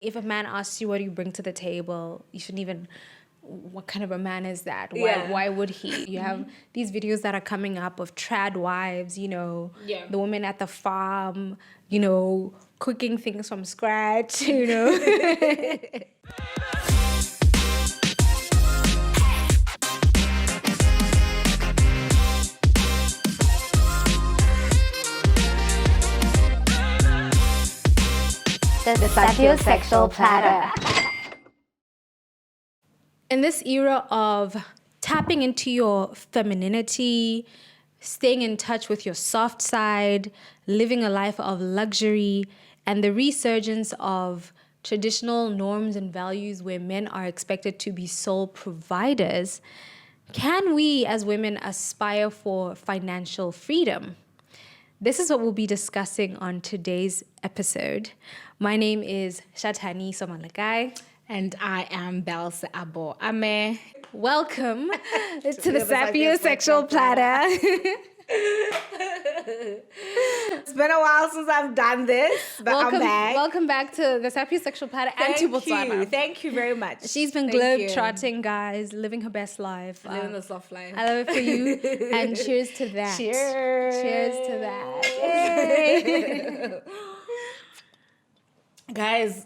If a man asks you what do you bring to the table, you shouldn't even, what kind of a man is that? Why would he? You have these videos that are coming up of trad wives, the woman at the farm, cooking things from scratch, The sapiosexual platter. In this era of tapping into your femininity, staying in touch with your soft side, living a life of luxury, and the resurgence of traditional norms and values where men are expected to be sole providers, can we as women aspire for financial freedom? This is what we'll be discussing on today's episode. My name is Shatani Somalakai. And I am Belsa Abo Ame. Welcome to the sapiosexual platter. It's been a while since I've done this, but I'm back. Welcome back to the sapiosexual platter and to Botswana. Thank you very much. She's been globe-trotting, guys, living her best life. Living the soft life. I love it for you. And cheers to that. Cheers to that. Yay. Guys,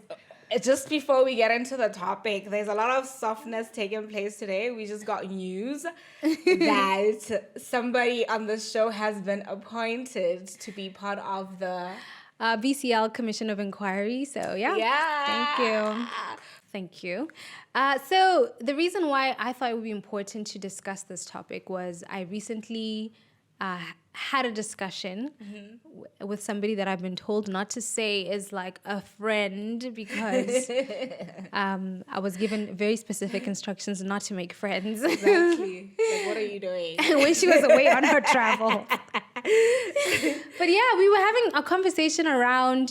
just before we get into the topic, there's a lot of softness taking place today. We just got news that somebody on the show has been appointed to be part of the BCL Commission of Inquiry. So, yeah. Thank you. So the reason why I thought it would be important to discuss this topic was I recently had a discussion with somebody that I've been told not to say is like a friend because I was given very specific instructions not to make friends. Exactly. Like, what are you doing? When she was away on her travel. But yeah, we were having a conversation around,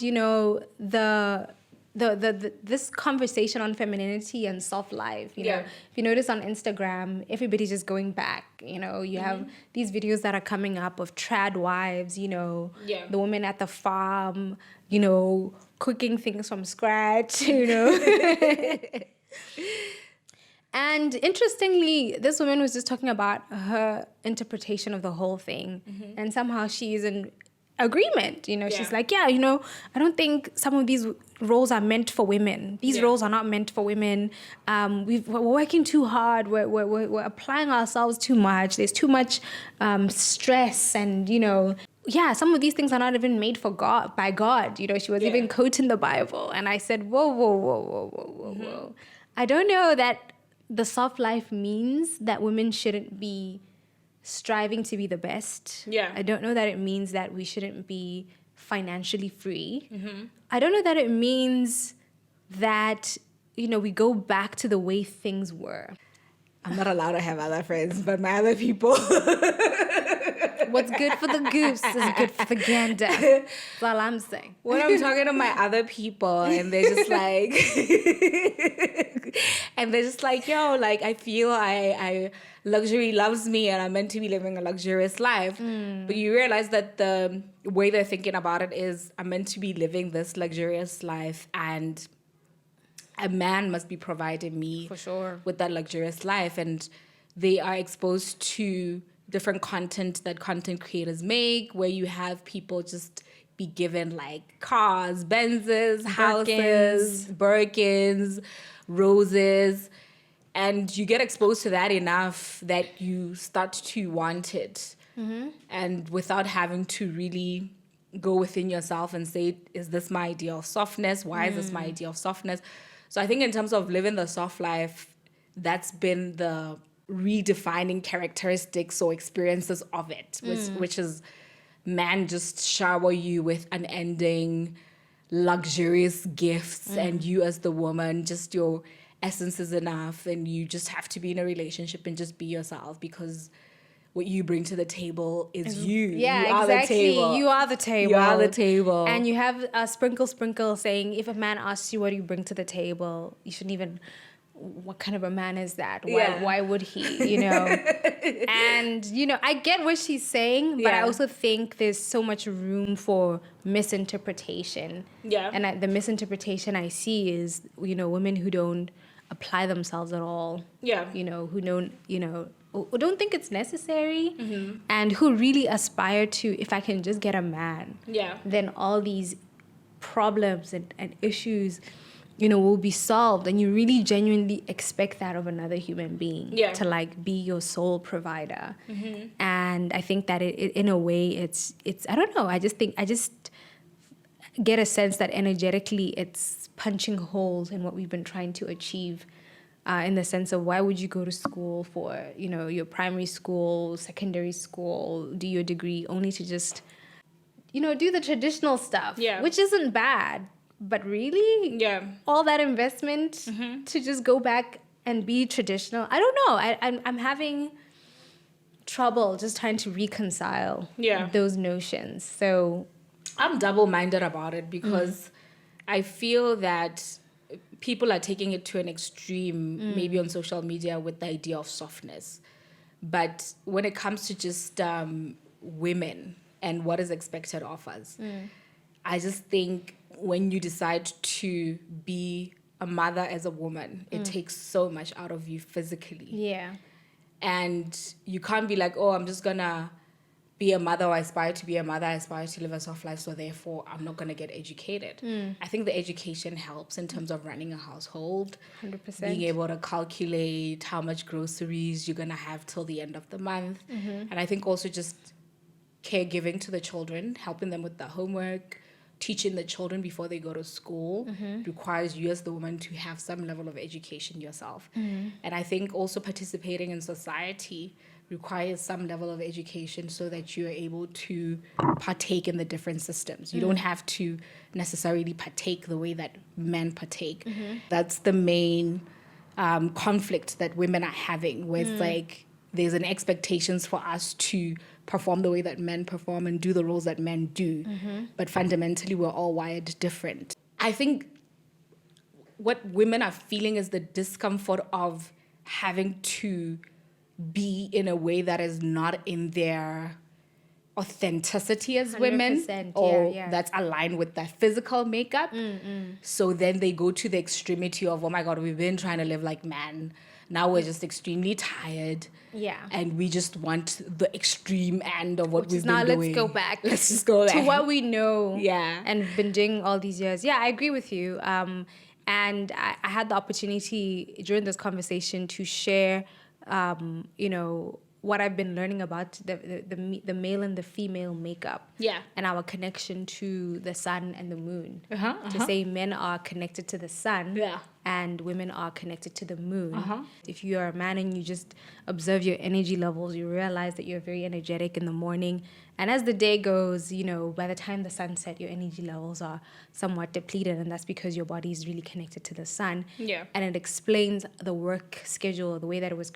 this conversation on femininity and soft life. If you notice on Instagram, everybody's just going back. You have these videos that are coming up of trad wives, the woman at the farm, cooking things from scratch, And interestingly, this woman was just talking about her interpretation of the whole thing. And somehow she is in agreement. She's like, I don't think some of these roles are meant for women. These roles are not meant for women. We're working too hard. We're applying ourselves too much. There's too much stress and, some of these things are not even made for God, by God. She was even quoting the Bible. And I said, whoa. I don't know that the soft life means that women shouldn't be striving to be the best. I don't know that it means that we shouldn't be financially free. I don't know that it means that, we go back to the way things were. I'm not allowed to have other friends, but my other people. What's good for the goose is good for the gander. That's all I'm saying. When I'm talking to my other people and they're just like, yo, like I feel I luxury loves me and I'm meant to be living a luxurious life. But you realize that the way they're thinking about it is I'm meant to be living this luxurious life and a man must be providing me for sure with that luxurious life. And they are exposed to different content that content creators make where you have people just be given like cars, Benzes, houses, Birkins, roses. And you get exposed to that enough that you start to want it. And without having to really go within yourself and say, is this my idea of softness? Why is this my idea of softness? So I think in terms of living the soft life, that's been the redefining characteristics or experiences of it, which is man just shower you with unending luxurious gifts and you as the woman, just your essence is enough and you just have to be in a relationship and just be yourself because what you bring to the table is you. Yeah, you exactly. Are the table. You are the table. You are the table. And you have a sprinkle saying, if a man asks you what do you bring to the table, you shouldn't even, what kind of a man is that? Yeah. Why would he, you know? And, you know, I get what she's saying, but I Yeah. also think there's so much room for misinterpretation. Yeah. And the misinterpretation I see is, you know, women who don't apply themselves at all. Yeah. You know, who don't think it's necessary, and who really aspire to, if I can just get a man, Yeah. then all these problems and issues, you know, will be solved. And you really genuinely expect that of another human being, to like be your sole provider. And I think that it in a way it's I don't know, I just get a sense that energetically it's punching holes in what we've been trying to achieve, in the sense of, why would you go to school for, you know, your primary school, secondary school, do your degree, only to just, you know, do the traditional stuff, which isn't bad, but really, all that investment to just go back and be traditional, I don't know. I'm having trouble just trying to reconcile those notions. So I'm double-minded about it, because I feel that people are taking it to an extreme, maybe on social media, with the idea of softness. But when it comes to just women and what is expected of us, I just think when you decide to be a mother as a woman, it takes so much out of you physically. yeah. And you can't be like, oh, I'm just gonna be a mother, or I aspire to be a mother, I aspire to live a soft life, so therefore I'm not gonna get educated. I think the education helps in terms of running a household, 100%. being able to calculate how much groceries you're gonna have till the end of the month. And I think also just caregiving to the children, helping them with the homework, teaching the children before they go to school, requires you as the woman to have some level of education yourself. And I think also participating in society requires some level of education, so that you're able to partake in the different systems. You don't have to necessarily partake the way that men partake. That's the main conflict that women are having, where it's like there's an expectations for us to perform the way that men perform and do the roles that men do. But fundamentally, we're all wired different. I think what women are feeling is the discomfort of having to be in a way that is not in their authenticity as women, 100%, or yeah. that's aligned with their physical makeup. So then they go to the extremity of, oh my God, we've been trying to live like men. Now we're just extremely tired. Yeah. And we just want the extreme end of what we've Now been doing. let's go back. Let's just go back to what we know. Yeah. And been doing all these years. Yeah, I agree with you. And I had the opportunity during this conversation to share, you know, what I've been learning about the male and the female makeup. Yeah. And our connection to the sun and the moon. To say men are connected to the sun. Yeah. And women are connected to the moon. If you are a man and you just observe your energy levels, you realize that you're very energetic in the morning. And as the day goes, you know, by the time the sun sets, your energy levels are somewhat depleted. And that's because your body is really connected to the sun. Yeah. And it explains the work schedule, the way that it was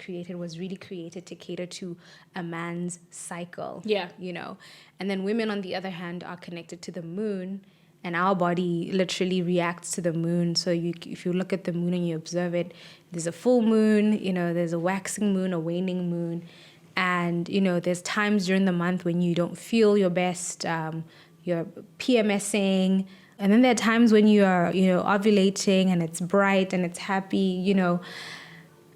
really created to cater to a man's cycle. Yeah. You know. And then women, on the other hand, are connected to the moon. And our body literally reacts to the moon. So if you look at the moon and you observe it, there's a full moon, you know, there's a waxing moon, a waning moon. And, you know, there's times during the month when you don't feel your best, you're PMSing. And then there are times when you are, you know, ovulating and it's bright and it's happy, you know.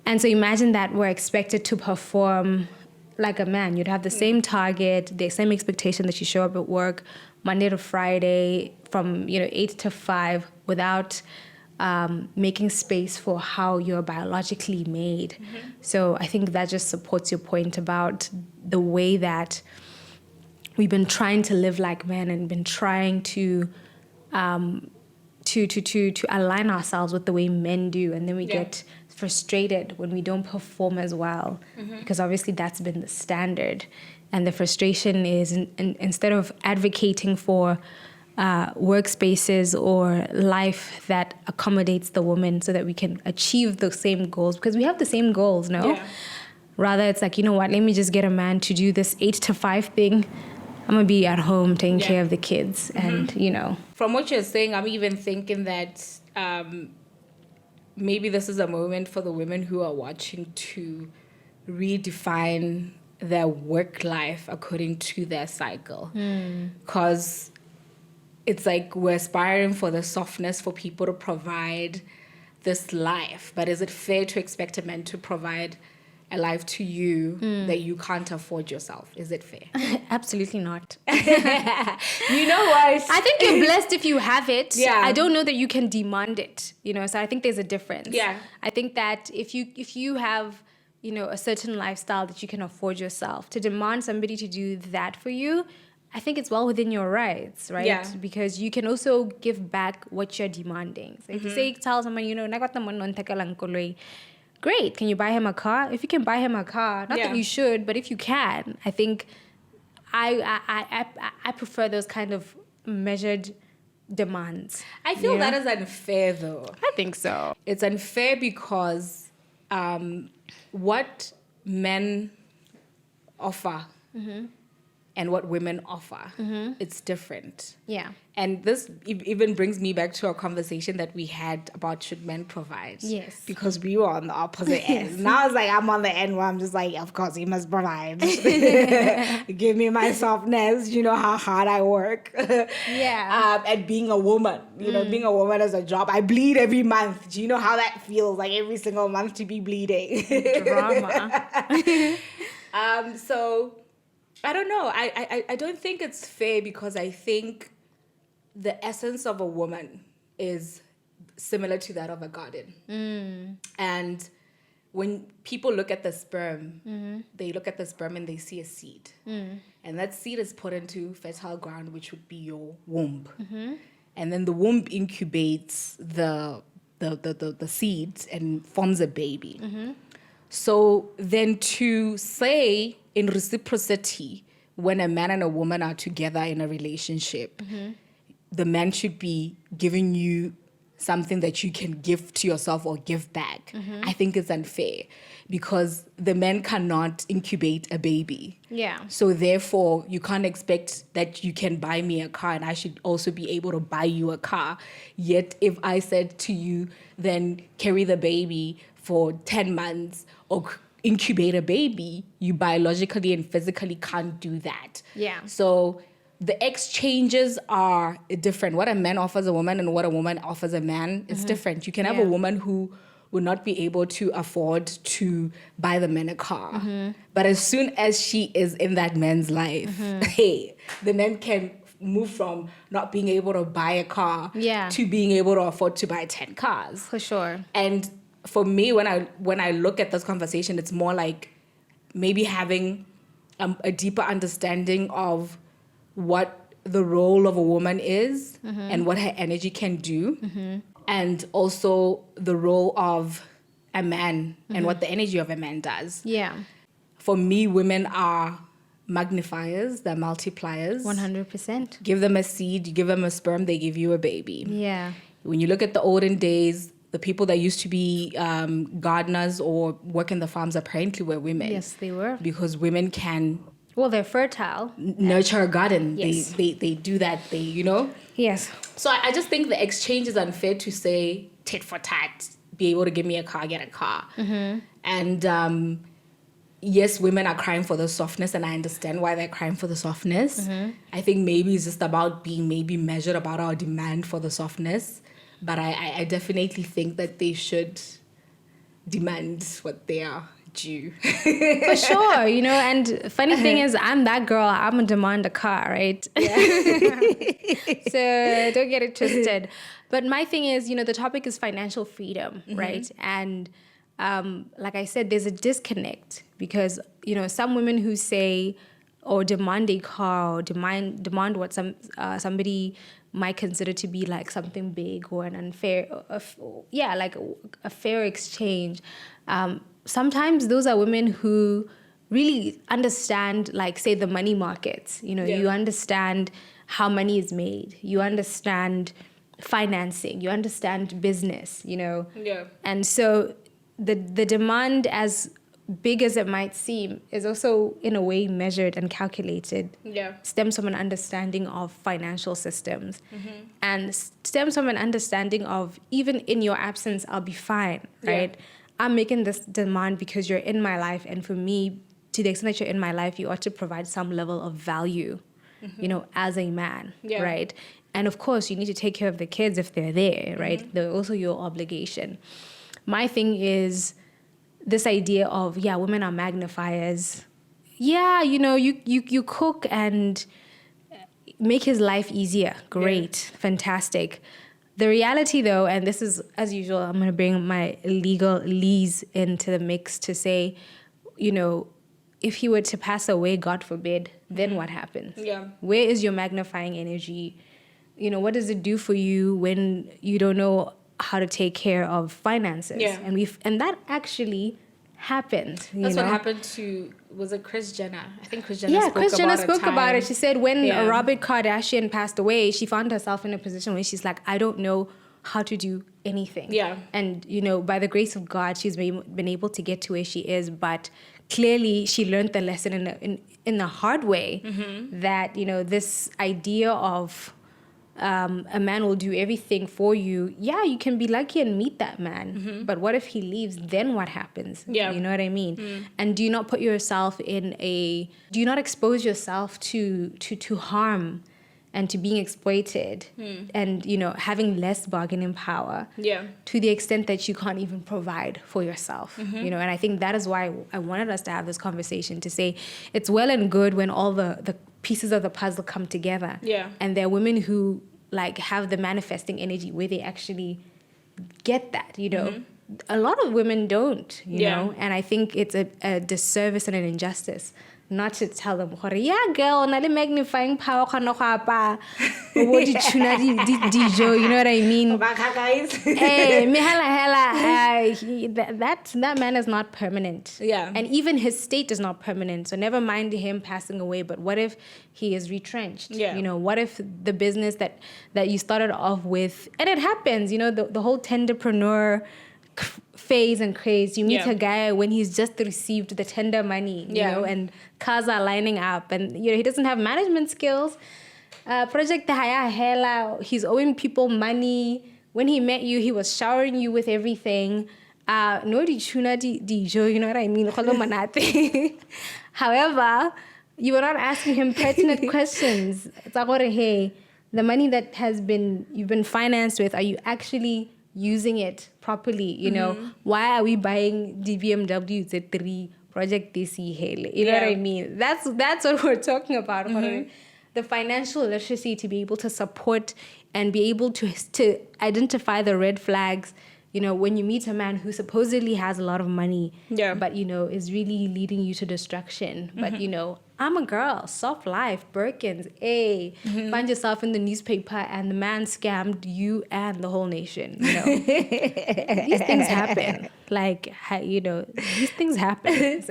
And so imagine that we're expected to perform like a man. You'd have the same target, the same expectation that you show up at work Monday to Friday from, you know, 8 to 5 without making space for how you're biologically made. So I think that just supports your point about the way that we've been trying to live like men and been trying to align ourselves with the way men do, and then we get frustrated when we don't perform as well, because obviously that's been the standard. And the frustration is instead of advocating for workspaces or life that accommodates the woman so that we can achieve the same goals, because we have the same goals, no? Yeah. Rather, it's like, you know what, let me just get a man to do this 8 to 5 thing. I'm going to be at home taking care of the kids and, you know. From what you're saying, I'm even thinking that maybe this is a moment for the women who are watching to redefine their work life according to their cycle. Because it's like we're aspiring for the softness for people to provide this life. But is it fair to expect a man to provide a life to you that you can't afford yourself? Is it fair? Absolutely not. You know what? I think you're blessed if you have it. Yeah. I don't know that you can demand it, so I think there's a difference. Yeah. I think that if you have, a certain lifestyle that you can afford yourself, to demand somebody to do that for you, I think it's well within your rights, right? Yeah. Because you can also give back what you're demanding. So if you tell someone, great, can you buy him a car? If you can buy him a car, not that you should, but if you can, I think I prefer those kind of measured demands. I feel that is unfair, though. I think so. It's unfair because what men offer and what women offer, it's different. Yeah. And this even brings me back to a conversation that we had about should men provide. Yes. Because we were on the opposite end. Now it's like I'm on the end where I'm just like, of course, he must provide. Give me my softness. You know how hard I work. Yeah. And being a woman, being a woman is a job. I bleed every month. Do you know how that feels? Like every single month to be bleeding. Drama. So I don't know. I don't think it's fair because I think the essence of a woman is similar to that of a garden. And when people look at the sperm, they look at the sperm and they see a seed. And that seed is put into fertile ground, which would be your womb. And then the womb incubates the seeds and forms a baby. So then to say in reciprocity, when a man and a woman are together in a relationship, the man should be giving you something that you can give to yourself or give back. I think it's unfair because the man cannot incubate a baby. Yeah. So therefore, you can't expect that you can buy me a car and I should also be able to buy you a car. Yet if I said to you, then carry the baby for 10 months or incubate a baby, you biologically and physically can't do that. Yeah. So the exchanges are different. What a man offers a woman and what a woman offers a man is different. You can have a woman who will not be able to afford to buy the man a car. But as soon as she is in that man's life, hey, the man can move from not being able to buy a car to being able to afford to buy 10 cars. For sure. And for me, when I look at this conversation, it's more like maybe having a deeper understanding of what the role of a woman is and what her energy can do, and also the role of a man and what the energy of a man does. Yeah. For me, women are magnifiers, they're multipliers. 100%. Give them a seed, you give them a sperm, they give you a baby. Yeah. When you look at the olden days, the people that used to be gardeners or work in the farms apparently were women. Yes, they were. Because women can Well, they're fertile. nurture a garden. Yes. They do that, Yes. So I just think the exchange is unfair to say tit for tat, be able to give me a car, get a car. And yes, women are crying for the softness and I understand why they're crying for the softness. I think maybe it's just about being maybe measured about our demand for the softness. But I definitely think that they should demand what they are due. For sure, and funny thing is, I'm that girl. I'm gonna demand a car, right? Yeah. So don't get it twisted. But my thing is, the topic is financial freedom, right? And like I said, there's a disconnect because, some women who say or demand a car or demand what somebody might consider to be like something big or an unfair, like a fair exchange. Sometimes those are women who really understand, like, say, the money markets. You understand how money is made. You understand financing. You understand business, Yeah. And so the demand as big as it might seem, is also in a way measured and calculated. Yeah. Stems from an understanding of financial systems, and stems from an understanding of, even in your absence, I'll be fine, right? Yeah. I'm making this demand because you're in my life, and for me, to the extent that you're in my life, you ought to provide some level of value, as a man, Yeah. right? And of course, you need to take care of the kids if they're there, right? They're also your obligation. My thing is this idea of, women are magnifiers. Yeah, you cook and make his life easier. Great, fantastic. The reality, though, and this is, as usual, I'm going to bring my legalese into the mix to say, if he were to pass away, God forbid, then what happens? Yeah. Where is your magnifying energy? What does it do for you when you don't know how to take care of finances? Yeah. And that actually happened. That's what happened to, was it Kris Jenner? I think Kris Jenner spoke about it. She said when Yeah. Robert Kardashian passed away, she found herself in a position where she's like, I don't know how to do anything. Yeah. And, by the grace of God, she's been able to get to where she is. But clearly she learned the lesson in the hard way, that, this idea of a man will do everything for you. Yeah, you can be lucky and meet that man. But what if he leaves? Then what happens? Yeah. You know what I mean? And do you not put yourself do you not expose yourself to harm and to being exploited and, having less bargaining power to the extent that you can't even provide for yourself, and I think that is why I wanted us to have this conversation, to say it's well and good when all the pieces of the puzzle come together. Yeah. And there are women who have the manifesting energy where they actually get that, A lot of women don't, you know, and I think it's a disservice and an injustice not to tell them, yeah, girl, na le magnifying power, you know what I mean? Hey, that man is not permanent. Yeah. And even his state is not permanent. So never mind him passing away, but what if he is retrenched? Yeah. What if the business that you started off with, and it happens, the whole tenderpreneur phase and craze. You meet a guy when he's just received the tender money, you know, and cars are lining up, and he doesn't have management skills. Project Hela, he's owing people money. When he met you, he was showering you with everything. No dichuna dijo, you know what I mean? However, you were not asking him pertinent questions. It's like, hey, the money that you've been financed with, are you actually using it properly? Why are we buying BMW Z3 Project DC Hele? You know what I mean? That's what we're talking about. The financial literacy to be able to support and be able to identify the red flags. When you meet a man who supposedly has a lot of money, but is really leading you to destruction. But I'm a girl, soft life, Birkins, find yourself in the newspaper and the man scammed you and the whole nation. These things happen. These things happen.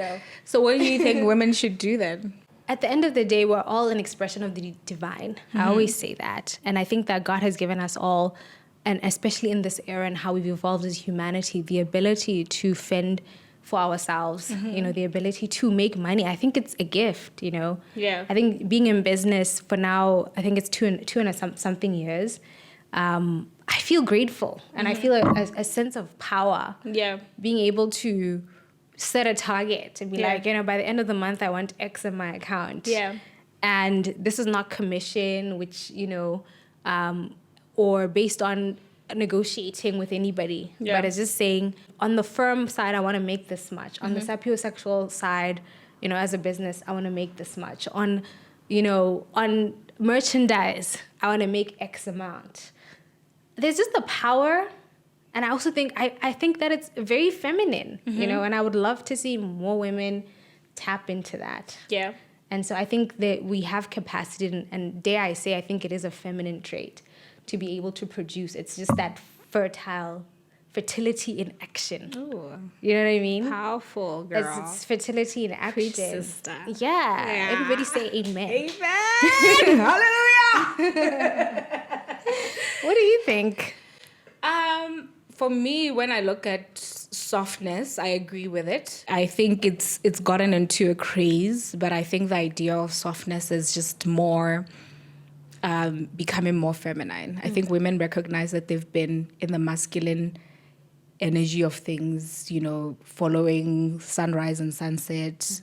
So what do you think women should do then? At the end of the day, we're all an expression of the divine. I always say that. And I think that God has given us all, and especially in this era and how we've evolved as humanity, the ability to fend for ourselves, the ability to make money. I think it's a gift, Yeah. I think being in business for now, I think it's two and something years. I feel grateful and I feel a sense of power. Yeah. Being able to set a target and be like, by the end of the month, I want X in my account. Yeah. And this is not commission, which, or based on negotiating with anybody. Yeah. But it's just saying, on the firm side, I want to make this much. On the sapiosexual side, as a business, I want to make this much. On merchandise, I want to make X amount. There's just the power. And I also think, I think that it's very feminine, and I would love to see more women tap into that. Yeah. And so I think that we have capacity, and dare I say, I think it is a feminine trait to be able to produce. It's just that fertility in action. Ooh. You know what I mean? Powerful, girl. It's fertility in action. Preach, sister. Yeah. Everybody say amen. Amen. Hallelujah. What do you think? For me, when I look at softness, I agree with it. I think it's gotten into a craze, but I think the idea of softness is just more becoming more feminine. I think women recognize that they've been in the masculine energy of things, following sunrise and sunset,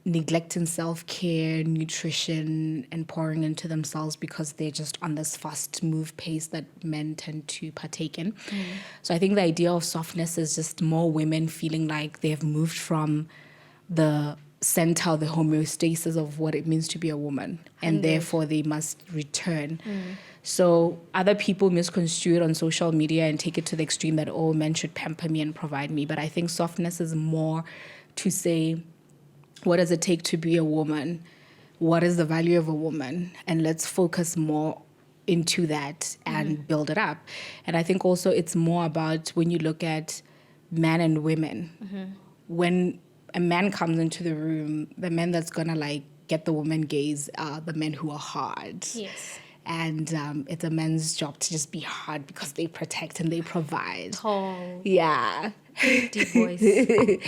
neglecting self-care, nutrition, and pouring into themselves because they're just on this fast move pace that men tend to partake in. So I think the idea of softness is just more women feeling like they have moved from the center, the homeostasis of what it means to be a woman, and therefore they must return. So other people misconstrue it on social media and take it to the extreme that, oh, men should pamper me and provide me. But I think softness is more to say, what does it take to be a woman? What is the value of a woman? And let's focus more into that and build it up. And I think also it's more about when you look at men and women, when a man comes into the room, the men that's gonna like get the woman gaze are the men who are hard. Yes. And it's a man's job to just be hard because they protect and they provide. Tall. Yeah. Deep voice.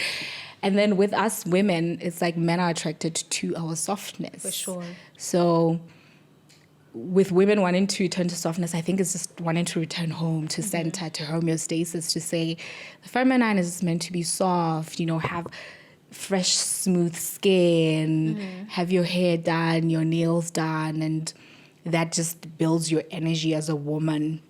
And then with us women, it's like men are attracted to our softness. For sure. So with women wanting to return to softness, I think it's just wanting to return home to center, to homeostasis, to say the feminine is meant to be soft, have fresh, smooth skin, have your hair done, your nails done, and that just builds your energy as a woman.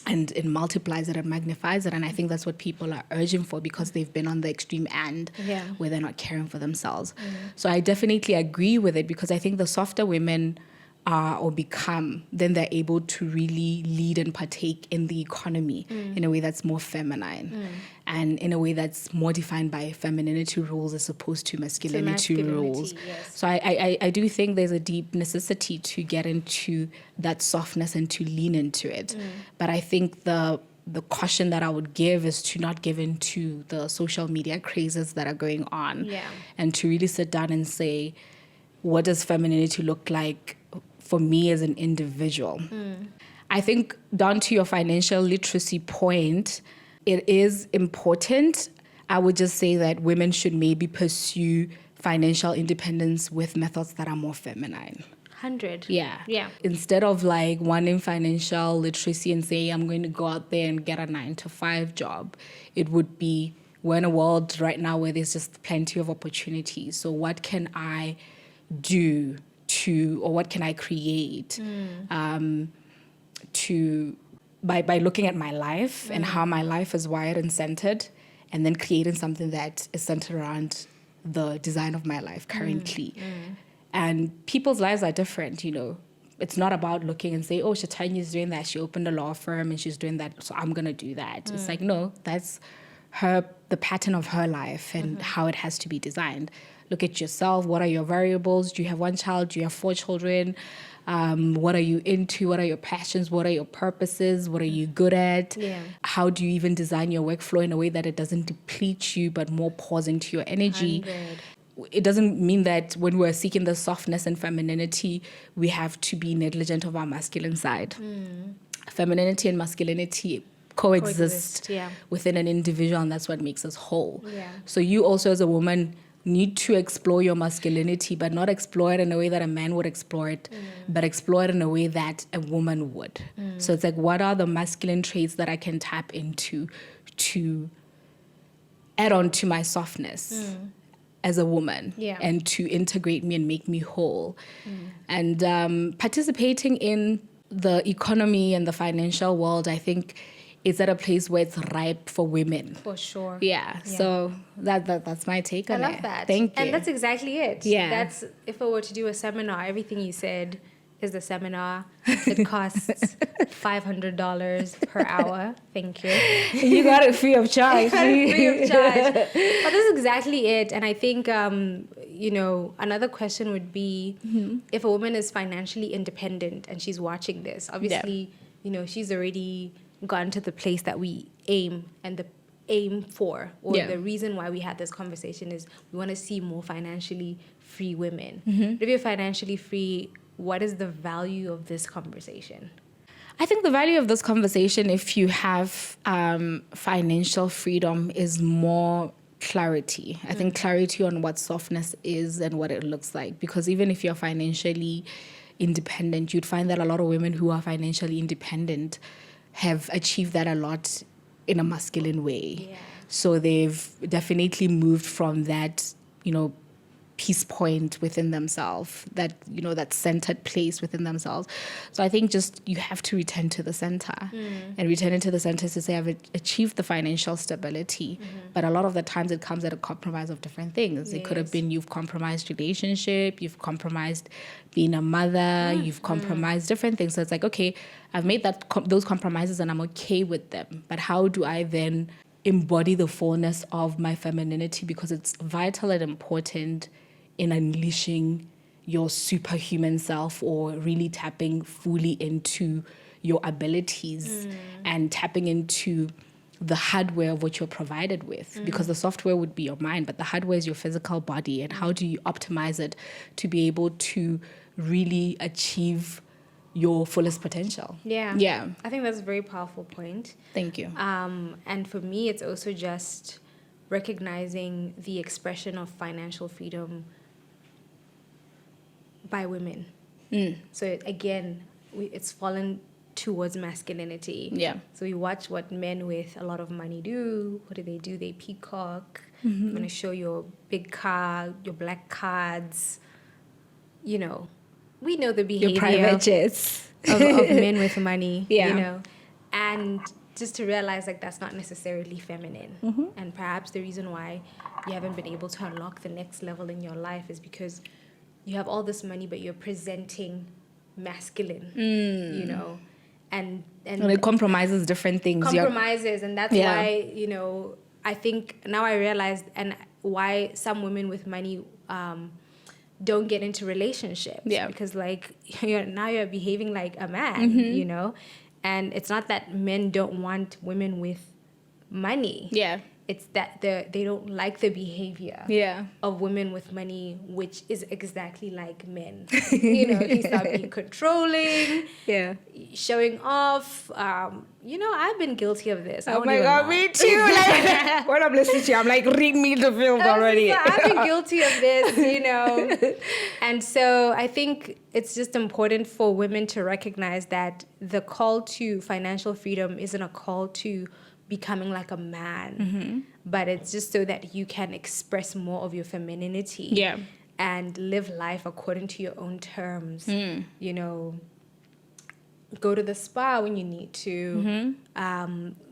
And it multiplies it and magnifies it. And I think that's what people are urging for because they've been on the extreme end where they're not caring for themselves. So I definitely agree with it because I think the softer women are or become, then they're able to really lead and partake in the economy in a way that's more feminine and in a way that's more defined by femininity rules as opposed to masculinity rules. Yes. So I do think there's a deep necessity to get into that softness and to lean into it. But I think the caution that I would give is to not give in to the social media crazes that are going on and to really sit down and say, what does femininity look like for me as an individual? I think down to your financial literacy point, it is important. I would just say that women should maybe pursue financial independence with methods that are more feminine. 100. Yeah. Yeah. Instead of like wanting financial literacy and say, I'm going to go out there and get a 9-to-5 job, it would be, we're in a world right now where there's just plenty of opportunities. So what can I do or what can I create by looking at my life and how my life is wired and centered, and then creating something that is centered around the design of my life currently. And people's lives are different, It's not about looking and say, oh, Shatanya's doing that. She opened a law firm and she's doing that, so I'm going to do that. It's like, no, that's the pattern of her life and how it has to be designed. Look at yourself. What are your variables? Do you have one child? Do you have 4 children? What are you into? What are your passions? What are your purposes? What are you good at? Yeah. How do you even design your workflow in a way that it doesn't deplete you, but more pours into your energy? 100. It doesn't mean that when we're seeking the softness and femininity, we have to be negligent of our masculine side. Femininity and masculinity coexist within an individual, and that's what makes us whole. Yeah. So you also as a woman need to explore your masculinity, but not explore it in a way that a man would explore it, but explore it in a way that a woman would. So it's like, what are the masculine traits that I can tap into to add on to my softness as a woman and to integrate me and make me whole? And participating in the economy and the financial world, I think, is at a place where it's ripe for women. For sure. Yeah. So that's my take on it. I love that. Thank you. And that's exactly it. Yeah. That's, if I were to do a seminar, everything you said is the seminar. It costs $500 per hour. Thank you. You got it free of charge. Free of charge. But that's exactly it. And I think, another question would be, if a woman is financially independent and she's watching this, obviously, she's already gotten to the place that we aim for, or the reason why we had this conversation is we want to see more financially free women. If you're financially free, what is the value of this conversation? I think the value of this conversation, if you have financial freedom, is more clarity. I think clarity on what softness is and what it looks like. Because even if you're financially independent, you'd find that a lot of women who are financially independent have achieved that a lot in a masculine way. Yeah. So they've definitely moved from that, peace point within themselves, that, that centered place within themselves. So I think just you have to return to the center. And returning to the center is to say, I've achieved the financial stability. But a lot of the times it comes at a compromise of different things. It could have been you've compromised relationship, you've compromised being a mother, you've compromised different things. So it's like, okay, I've made those compromises and I'm okay with them. But how do I then embody the fullness of my femininity? Because it's vital and important in unleashing your superhuman self, or really tapping fully into your abilities and tapping into the hardware of what you're provided with. Because the software would be your mind, but the hardware is your physical body. And how do you optimize it to be able to really achieve your fullest potential? Yeah. I think that's a very powerful point. Thank you. And for me, it's also just recognizing the expression of financial freedom by women. So again, it's fallen towards masculinity. Yeah. So we watch what men with a lot of money do. What do? They peacock. I'm going to show your big car, your black cards. We know the behavior Your private jets. of men with money. Yeah. And just to realize that's not necessarily feminine. And perhaps the reason why you haven't been able to unlock the next level in your life is because you have all this money, but you're presenting masculine, and it compromises different things. And that's why, I think now I realized, and why some women with money don't get into relationships. Yeah. Because you're behaving like a man, and it's not that men don't want women with money. Yeah. It's that they don't like the behavior of women with money, which is exactly like men. You start being controlling, showing off. I've been guilty of this. Oh my God, me too. When I'm listening to you, I'm like, read me the film already. I've been guilty of this, And so I think it's just important for women to recognize that the call to financial freedom isn't a call to becoming like a man, but it's just so that you can express more of your femininity and live life according to your own terms. Go to the spa when you need to,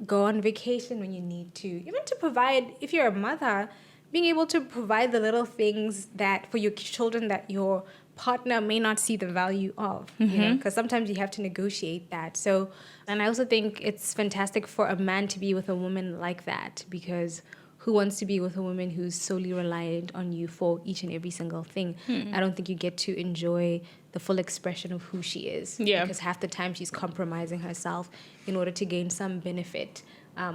go on vacation when you need to, even to provide, if you're a mother, being able to provide the little things that for your children that your partner may not see the value of, because sometimes you have to negotiate that. So, and I also think it's fantastic for a man to be with a woman like that, because who wants to be with a woman who's solely reliant on you for each and every single thing? I don't think you get to enjoy the full expression of who she is. Because half the time she's compromising herself in order to gain some benefit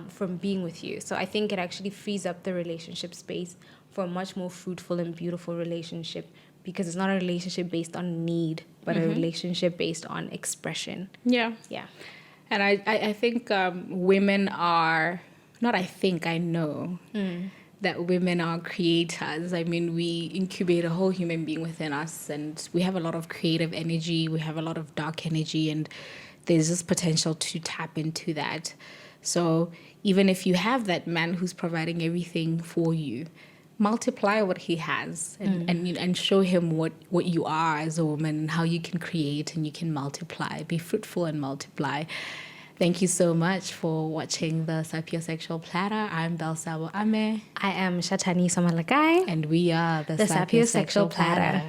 from being with you. So I think it actually frees up the relationship space for a much more fruitful and beautiful relationship, because it's not a relationship based on need, but a relationship based on expression. Yeah. And I think women are, I know that women are creators. I mean, we incubate a whole human being within us, and we have a lot of creative energy, we have a lot of dark energy, and there's this potential to tap into that. So even if you have that man who's providing everything for you, multiply what he has and show him what you are as a woman and how you can create and you can multiply, be fruitful and multiply. Thank you so much for watching the Sapiosexual Platter. I'm Belsabo Ame. I am Shatani Samalakai. And we are the Sapiosexual Platter.